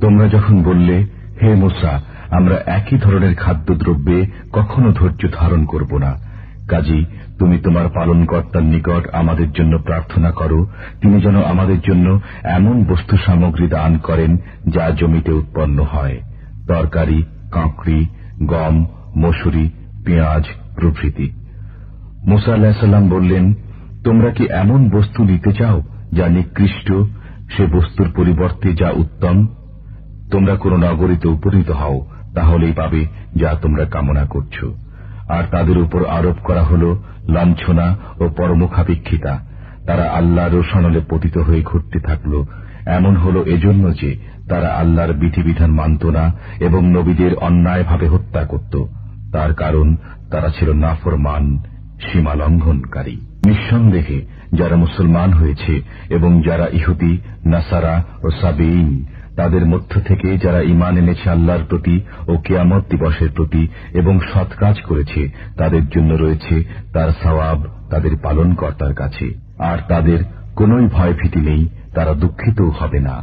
তোমরা যখন বললে, হে মূসা, আমরা একই ধরনের খাদ্যদ্রব্যে কখনো ধৈর্য ধারণ করব না, কাজেই তুমি তোমার পালনকর্তার নিকট আমাদের জন্য প্রার্থনা করো, তিনি যেন আমাদের জন্য এমন বস্তু সামগ্রী দান করেন যা জমিতে উৎপন্ন হয়, তরকারি, কাঁকড়ি, গম, মসুরি, পেঁয়াজ প্রভৃতি। মূসা আলাইহিস সালাম বললেন, তোমরা কি এমন বস্তু নিতে চাও যা নিকৃষ্ট, সে বস্তুর পরিবর্তে যা উত্তম? তোমরা কোন নগরীতে উপনীত হও, তাহলেই পাবে যা তোমরা কামনা করছ। আর তাদের উপর আরোপ করা হল লাঞ্ছনা ও পরমুখাপেক্ষিতা। তারা আল্লাহর রোষানলে পতিত হয়ে ঘুরতে থাকল। এমন হল এজন্য যে তারা আল্লাহর বিধিবিধান মানত না এবং নবীদের অন্যায়ভাবে হত্যা করত। তার কারণ তারা ছিল নাফরমান, সীমা লঙ্ঘনকারী। নিঃসন্দেহে যারা মুসলমান হয়েছে এবং যারা ইহুদি, নাসারা ও সাবেঈন, তাদের মধ্য থেকে যারা ঈমান এনেছে আল্লাহর প্রতি ও কিয়ামত দিবসের প্রতি এবং সৎ কাজ করেছে, তাদের জন্য রয়েছে তার সওয়াব তাদের পালনকর্তার কাছে, আর তাদের কোনই ভয়ভীতি নেই, তারা দুঃখিতও হবে না।